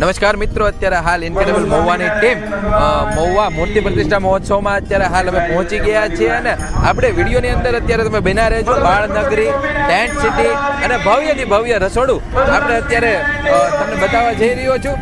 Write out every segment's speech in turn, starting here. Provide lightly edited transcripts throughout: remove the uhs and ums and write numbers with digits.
નમસ્કાર મિત્રો, અત્યારે હાલ ઇન્ક્રેડિબલ મહુવાની ટીમ મહુવા મૂર્તિ પ્રતિષ્ઠા મહોત્સવમાં અત્યારે હાલ અમે પહોંચી ગયા છીએ અને આપણે વિડીયોની અંદર અત્યારે તમે બના રહેજો બાળનગરી, ટેન્ટ સિટી અને ભવ્યથી ભવ્ય રસોડું આપણે અત્યારે તમને બતાવવા જઈ રહ્યો છું।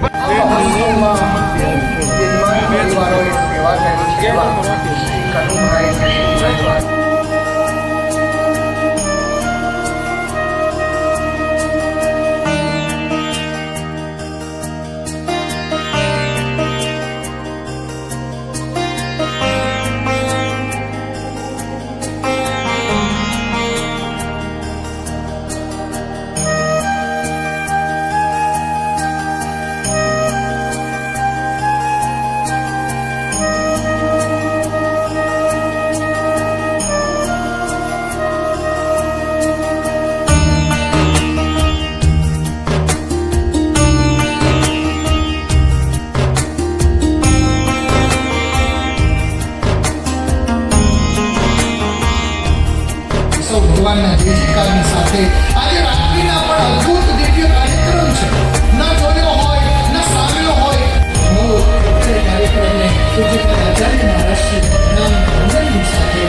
ભગવાનના જયકારની સાથે આજે રાત્રિના પણ અદ્ભુત દિવ્ય કાર્યક્રમ છે। ના જોયો હોય ના સાંભળ્યો હોય હું એ કાર્યક્રમને પૂજ્ય આચાર્ય મહારાજના વંદનની સાથે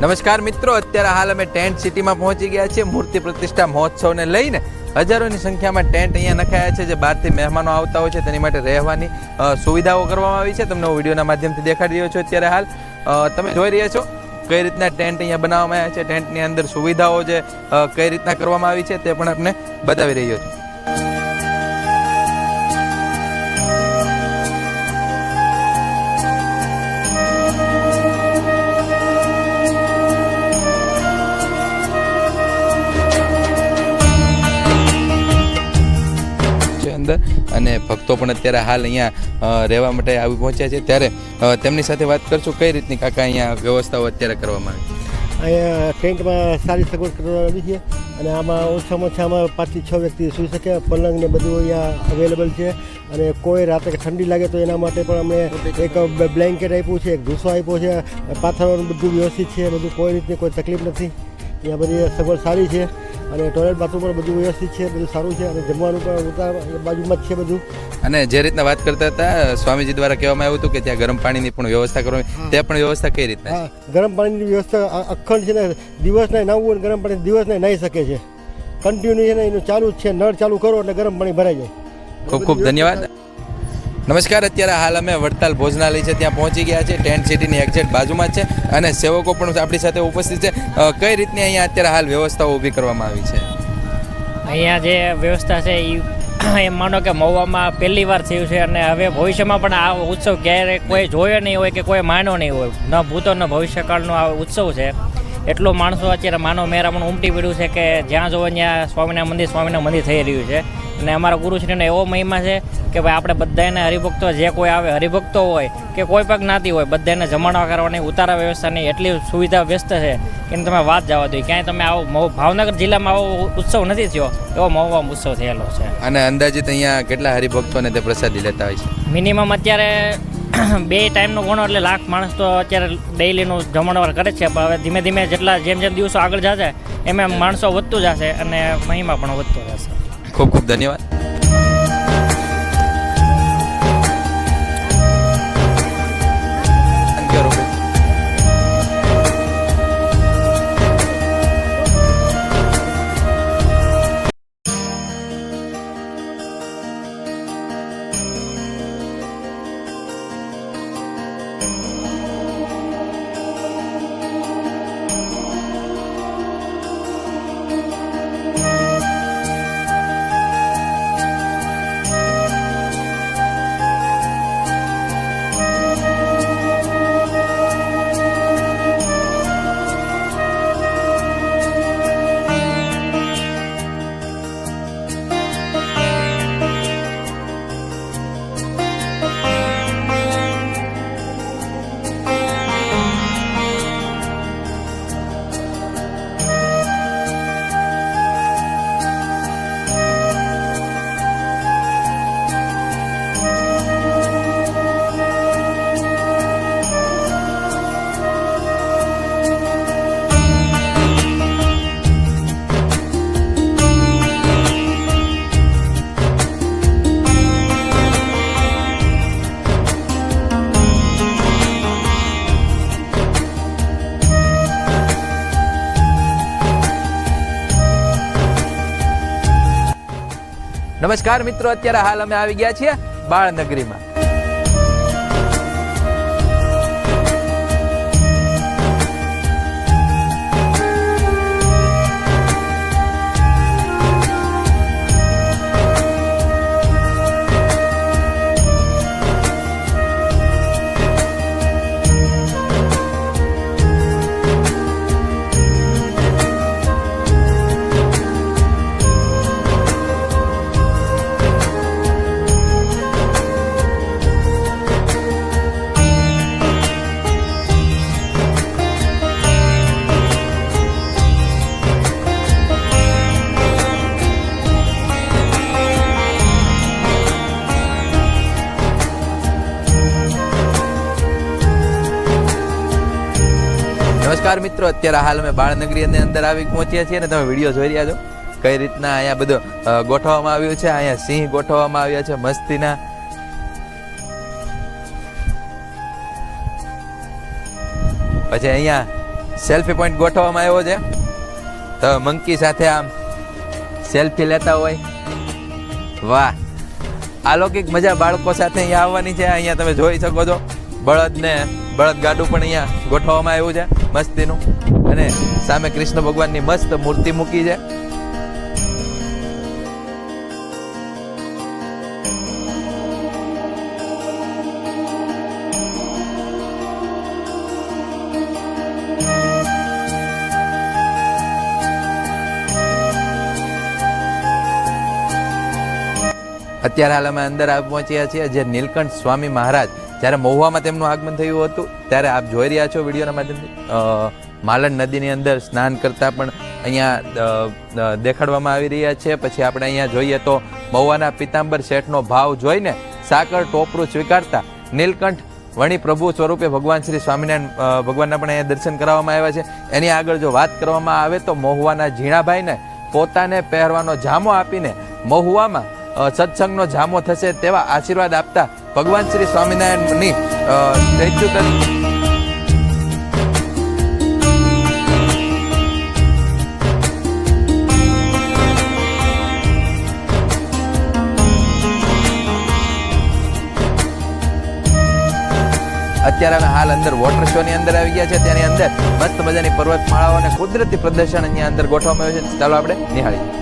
નમસ્કાર મિત્રો, અત્યારે હાલ અમે ટેન્ટ સિટીમાં પહોંચી ગયા છીએ। મૂર્તિ પ્રતિષ્ઠા મહોત્સવને લઈને હજારોની સંખ્યામાં ટેન્ટ અહીંયા નખાયા છે, જે બહારથી મહેમાનો આવતા હોય છે તેની માટે રહેવાની સુવિધાઓ કરવામાં આવી છે। તમને હું વિડીયોના માધ્યમથી દેખાડી રહ્યો છું। અત્યારે હાલ તમે જોઈ રહ્યા છો કઈ રીતના ટેન્ટ અહીંયા બનાવવામાં આવ્યા છે, ટેન્ટની અંદર સુવિધાઓ જે કઈ રીતના કરવામાં આવી છે તે પણ આપણે બતાવી રહ્યો છું। અને ભક્તો પણ અત્યારે હાલ અહીંયા રહેવા માટે આવી પહોંચ્યા છે, ત્યારે તેમની સાથે વાત કરશું કઈ રીતની કાકા અહીંયા વ્યવસ્થાઓ અત્યારે કરવામાં આવી। અહીંયા ટેન્ટમાં સારી સગવડ કરવામાં આવી છે અને આમાં ઓછામાં ઓછામાં 5 થી 6 વ્યક્તિ સૂઈ શકે। પલંગ ને બધું અહીંયા અવેલેબલ છે અને કોઈ રાતે ઠંડી લાગે તો એના માટે પણ અમે એક બ્લેન્કેટ આપ્યું છે, એક ભૂસો આપ્યો છે, પાથરવાનું બધું વ્યવસ્થિત છે, બધું કોઈ રીતની કોઈ તકલીફ નથી। અહીંયા બધી સગવડ સારી છે અને ટોયલેટ બાથરૂમ પણ બધું વ્યવસ્થિત છે, બધું સારું છે અને જમવાનું પણ ઉતાર બાજુમાં જ છે બધું। અને જે રીતના વાત કરતા હતા સ્વામીજી દ્વારા કહેવામાં આવ્યું હતું કે ત્યાં ગરમ પાણીની પણ વ્યવસ્થા કરવાની, તે પણ વ્યવસ્થા કઈ રીતના? હા, ગરમ પાણીની વ્યવસ્થા અખંડ છે ને, દિવસના નાવું અને ગરમ પાણી દિવસના નાહી શકે છે, કન્ટિન્યુ છે ને એનું ચાલુ જ છે, નળ ચાલુ કરો એટલે ગરમ પાણી ભરાઈ જાય। ખૂબ ખૂબ ધન્યવાદ। નમસ્કાર, અત્યારે હાલ અમે વડતાલ ભોજનાલય છે ત્યાં પહોંચી ગયા છે, ટેન્ટ સિટીની એક્ઝેક્ટ બાજુમાં જ છે અને સેવકો પણ આપણી સાથે ઉપસ્થિત છે। કઈ રીતની અહીંયા અત્યારે હાલ વ્યવસ્થાઓ ઊભી કરવામાં આવી છે? અહીંયા જે વ્યવસ્થા છે એ એમ માનો કે મહુવામાં પહેલી વાર થયું છે અને હવે ભવિષ્યમાં પણ આ ઉત્સવ ક્યારેય કોઈ જોયો નહીં હોય કે કોઈ માન્યો નહીં હોય, ન ભૂતો ન ભવિષ્યકાળનો આ ઉત્સવ છે। એટલો માણસો અત્યારે માનવ મેરામણ ઉમટી પડ્યું છે કે જ્યાં જોવો ત્યાં સ્વામિનારાયણ મંદિર થઈ રહ્યું છે અને અમારા ગુરુશ્રીનો એવો મહિમા છે કે ભાઈ આપણે બધાને હરિભક્તો જે કોઈ આવે, હરિભક્તો હોય કે કોઈ પણ જ્ઞાતિ હોય, બધાને જમણવા કરવાની, ઉતારા વ્યવસ્થાની એટલી સુવિધા વ્યસ્ત છે કે તમે વાત જવા દો। ક્યાંય તમે આવો ભાવનગર જિલ્લામાં આવો ઉત્સવ નથી થયો, એવો મહુવામાં ઉત્સવ થયેલો છે। અને અંદાજિત અહીંયા કેટલા હરિભક્તોને તે પ્રસાદી લેતા હોય છે? મિનિમમ અત્યારે 2 ટાઈમનો ગણો એટલે લાખ માણસ તો અત્યારે ડેઈલીનું જમણવાર કરે છે, પણ હવે ધીમે ધીમે જેમ દિવસો આગળ જશે એમ માણસો વધતું જશે અને મહિમા પણ વધતો જશે। ખૂબ ખૂબ ધન્યવાદ। નમસ્કાર મિત્રો, અત્યારે હાલ અમે આવી ગયા છીએ બાળનગરીમાં. નમસ્કાર મિત્રો, અત્યારે હાલ અમે બાળનગરીની અંદર આવી પહોંચ્યા છીએ અને તમે વિડીયો જોઈ રહ્યા છો કઈ રીતના અહીંયા બધું ગોઠવવામાં આવ્યું છે. અહીંયા સિંહ ગોઠવવામાં આવ્યા છે મસ્તીના. પછી અહીંયા સેલ્ફી પોઈન્ટ ગોઠવવામાં આવ્યો છે, તો મંકી સાથે આમ સેલ્ફી લેતા હોય. વાહ, અલૌકિક મજા બાળકો સાથે અહીંયા આવવાની છે. અહીંયા તમે જોઈ શકો છો બળદ ગાડું પણ અહીંયા ગોઠવવામાં આવ્યું છે મસ્તીનું, અને સામે કૃષ્ણ ભગવાનની મસ્ત મૂર્તિ મૂકી છે. અત્યારે હાલ અમે અંદર આવી પહોંચ્યા છીએ, જે નીલકંઠ સ્વામી મહારાજ જ્યારે મહુવામાં તેમનું આગમન થયું હતું ત્યારે આપ જોઈ રહ્યા છો વિડીયોના માધ્યમથી માલણ નદીની અંદર સ્નાન કરતા પણ અહીંયા દેખાડવામાં આવી રહ્યા છે. પછી આપણે અહીંયા જોઈએ તો મહુવાના પિતાંબર શેઠનો ભાવ જોઈને સાકર ટોપરું સ્વીકારતા નીલકંઠ વણી પ્રભુ સ્વરૂપે ભગવાન શ્રી સ્વામિનારાયણ ભગવાનના પણ અહીંયા દર્શન કરાવવામાં આવ્યા છે. એની આગળ જો વાત કરવામાં આવે તો મહુવાના ઝીણાભાઈને પોતાને પહેરવાનો જામો આપીને મહુવામાં સત્સંગનો જામો થશે તેવા આશીર્વાદ આપતા ભગવાન શ્રી સ્વામિનારાયણની સ્ટેચ્યુ તરીકે અત્યારે અમે હાલ અંદર વોટર શો ની અંદર આવી ગયા છે. તેની અંદર મસ્ત મજાની પર્વતમાળાઓ અને કુદરતી પ્રદર્શન અહીંયા અંદર ગોઠવવામાં આવ્યું છે. ચાલો આપણે નિહાળીએ.